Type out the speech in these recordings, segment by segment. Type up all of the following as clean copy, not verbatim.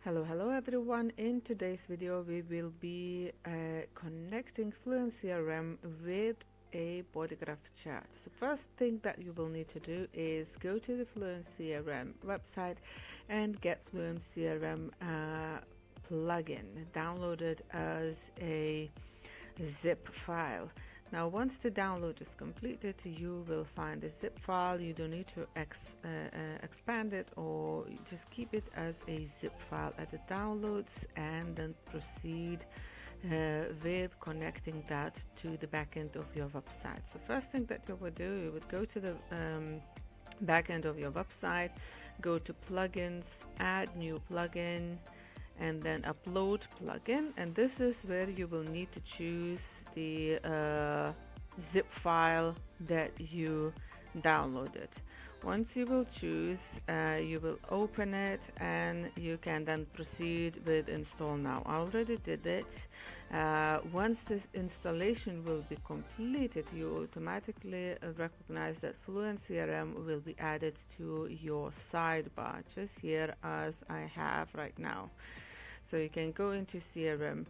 Hello everyone. In today's video we will be connecting Fluent CRM with a Bodygraph chat. So first thing that you will need to do is go to the Fluent CRM website and get Fluent CRM plugin downloaded as a zip file. Now once the download is completed, you will find the zip file. You don't need to expand it, or just keep it as a zip file at the downloads, and then proceed with connecting that to the backend of your website. So first thing that you would do, you would go to the backend of your website, go to plugins, add new plugin, and then upload plugin, and this is where you will need to choose the zip file that you downloaded. Once you will choose, you will open it and you can then proceed with install now. I already did it. Once this installation will be completed, you automatically recognize that Fluent CRM will be added to your sidebar, just here as I have right now. So you can go into CRM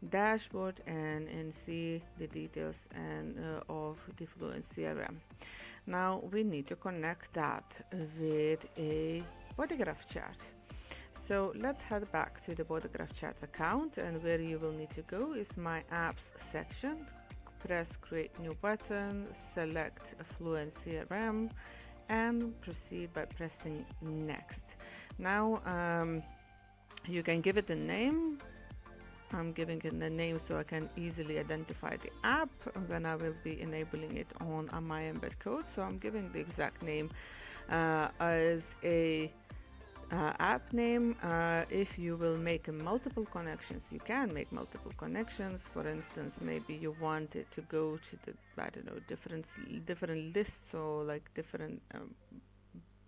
dashboard and see the details of the Fluent CRM. Now we need to connect that with a Bodygraph chat. So let's head back to the Bodygraph chat account, and where you will need to go is my apps section. Press create new button, select Fluent CRM, and proceed by pressing next. Now you can give it a name. I'm giving it the name so I can easily identify the app when I will be enabling it on my embed code. So I'm giving the exact name as a app name. If you will make multiple connections, you can make multiple connections. For instance, maybe you want it to go to the, I don't know, different lists, or like different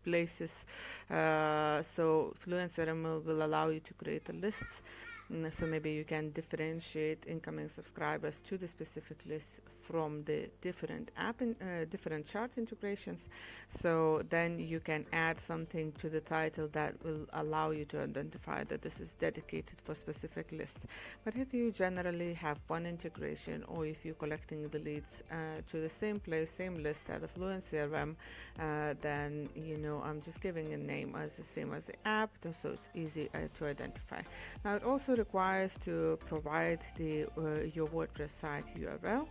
places. So Fluent CRM will allow you to create a list. So maybe you can differentiate incoming subscribers to the specific list from the different different chart integrations. So then you can add something to the title that will allow you to identify that this is dedicated for specific lists. But if you generally have one integration, or if you're collecting the leads to the same place, same list at the Fluent CRM, then I'm just giving a name as the same as the app, so it's easy to identify. Now it also requires to provide the your WordPress site URL.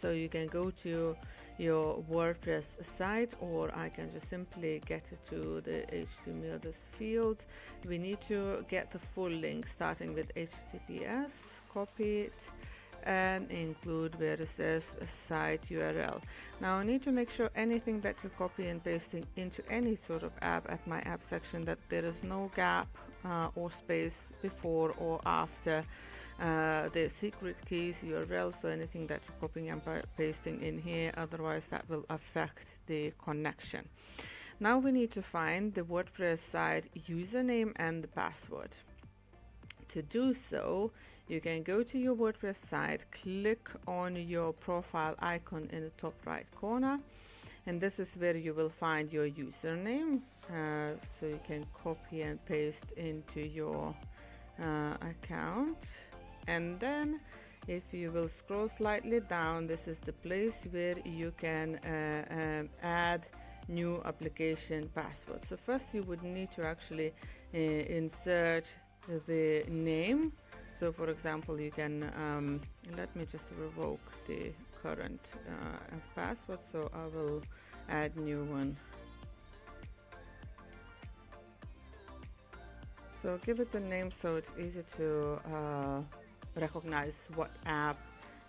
So you can go to your WordPress site, or I can just simply get it to the HTML this field. We need to get the full link starting with HTTPS, copy it, and include where it says site URL. Now I need to make sure anything that you're copy and pasting into any sort of app at my app section, that there is no gap or space before or after the secret keys URL. So anything that you're copying and pasting in here, otherwise that will affect the connection. Now we need to find the WordPress site username and the password. To do so, you can go to your WordPress site, click on your profile icon in the top right corner, and this is where you will find your username. So you can copy and paste into your account, and then if you will scroll slightly down, this is the place where you can add new application password. So first you would need to actually insert the name. So for example, you can let me just revoke the current password, so I will add new one. So give it the name so it's easy to recognize what app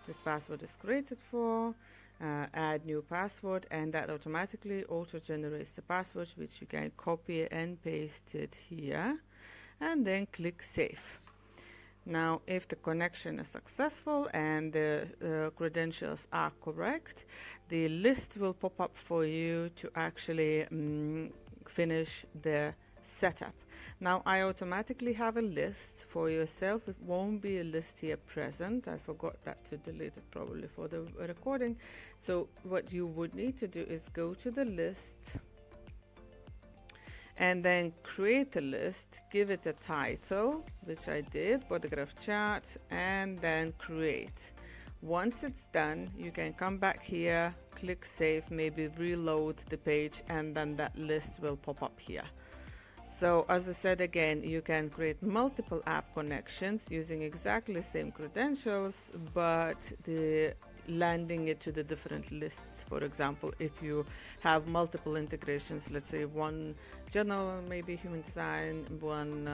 this password is created for. Add new password, and that automatically auto generates the password, which you can copy and paste it here, and then click save. Now if the connection is successful and the credentials are correct, the list will pop up for you to actually finish the setup. Now I automatically have a list for yourself. It won't be a list here present. I forgot that to delete it probably for the recording. So what you would need to do is go to the list and then create a list, give it a title, which I did, Bodygraph chat, and then create. Once it's done, you can come back here, click save, maybe reload the page, and then that list will pop up here. So as I said again, you can create multiple app connections using exactly the same credentials, but landing it to the different lists. For example, if you have multiple integrations, let's say one general, maybe human design, one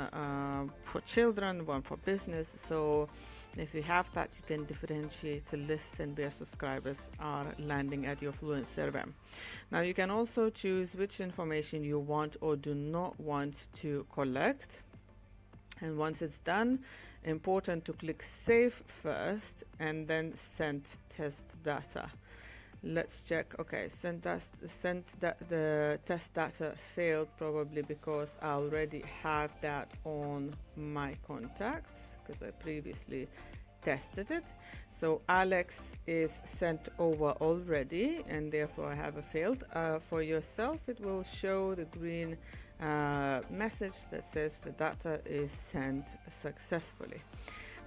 for children, one for business. So if you have that, you can differentiate the lists and where subscribers are landing at your Fluent CRM. Now you can also choose which information you want or do not want to collect. And once it's done, important to click save first and then send test data. Let's check. Okay, the test data failed, probably because I already have that on my contacts because I previously tested it. So Alex is sent over already, and therefore I have a failed. For yourself, it will show the green message that says the data is sent successfully.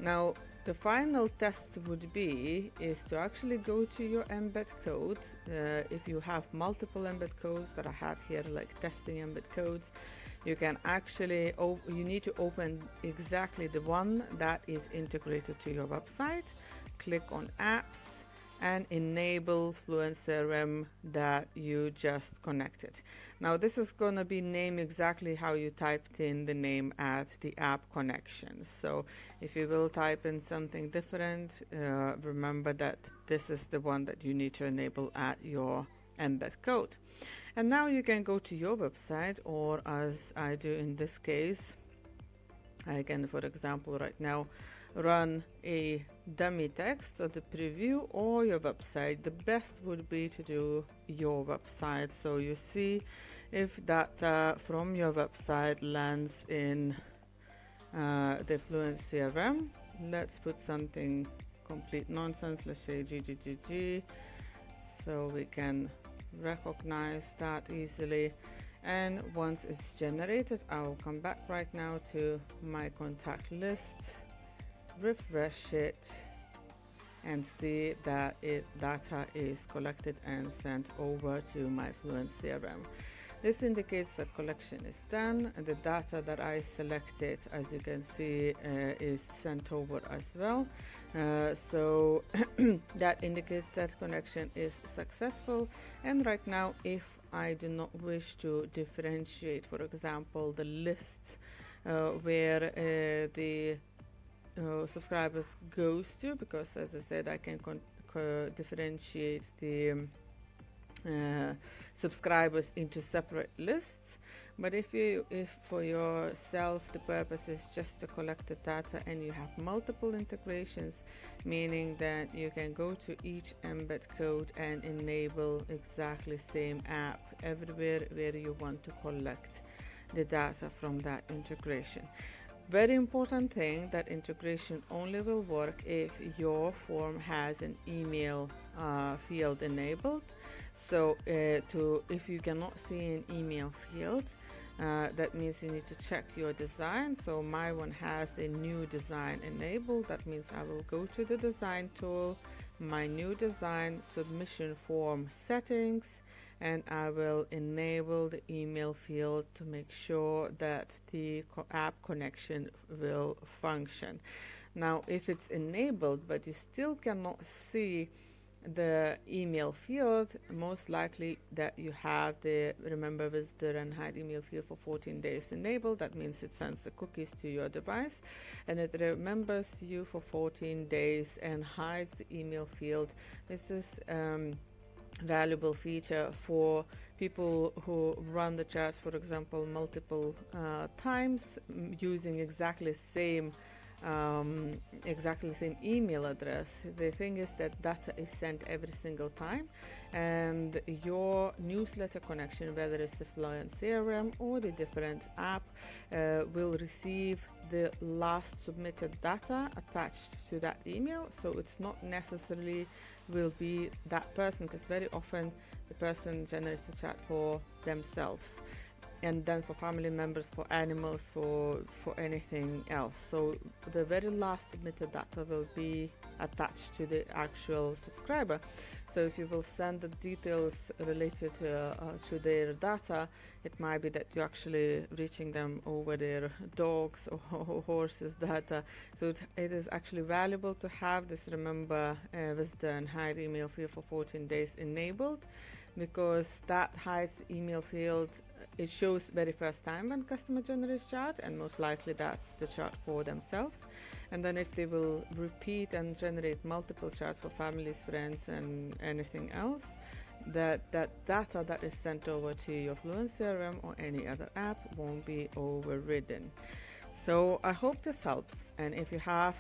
Now the final test would be is to actually go to your embed code. If you have multiple embed codes that I have here, like testing embed codes, you can actually you need to open exactly the one that is integrated to your website, click on apps, and enable Fluent CRM that you just connected. Now this is going to be named exactly how you typed in the name at the app connection. So if you will type in something different, remember that this is the one that you need to enable at your embed code. And now you can go to your website, or as I do in this case, I can, for example, right now run a dummy text or the preview or your website. The best would be to do your website, so you see if data from your website lands in the Fluent CRM. Let's put something complete nonsense, let's say GGGG, so we can recognize that easily. And once it's generated, I will come back right now to my contact list, refresh it, and see that data is collected and sent over to my Fluent CRM. This indicates that collection is done, and the data that I selected, as you can see, is sent over as well. So that indicates that connection is successful. And right now, if I do not wish to differentiate, for example, the lists where the subscribers goes to, because as I said, I can differentiate the subscribers into separate lists. But if for yourself the purpose is just to collect the data and you have multiple integrations, meaning that you can go to each embed code and enable exactly same app everywhere where you want to collect the data from that integration. Very important thing, that integration only will work if your form has an email field enabled. So if you cannot see an email field, that means you need to check your design. So my one has a new design enabled. That means I will go to the design tool, my new design, submission form settings, and I will enable the email field to make sure that the app connection will function. Now if it's enabled but you still cannot see the email field, most likely that you have the remember visitor and hide email field for 14 days enabled. That means it sends the cookies to your device and it remembers you for 14 days and hides the email field. This is valuable feature for people who run the charts, for example, multiple times using exactly same email address. The thing is that data is sent every single time, and your newsletter connection, whether it's the Fluent CRM or the different app, will receive the last submitted data attached to that email. So it's not necessarily will be that person, because very often the person generates a chat for themselves. and then for family members, for animals, for anything else. So the very last submitted data will be attached to the actual subscriber. So if you will send the details related to their data, it might be that you're actually reaching them over their dogs or horses data. So it is actually valuable to have this remember visitor and hide email field for 14 days enabled, because that hides the email field. It shows very first time when customer generates chart, and most likely that's the chart for themselves. And then if they will repeat and generate multiple charts for families, friends, and anything else, that data that is sent over to your Fluent CRM or any other app won't be overridden. So I hope this helps, and if you have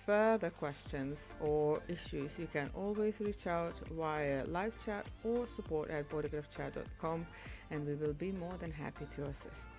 further questions or issues, you can always reach out via live chat or support@bodygraphchat.com, and we will be more than happy to assist.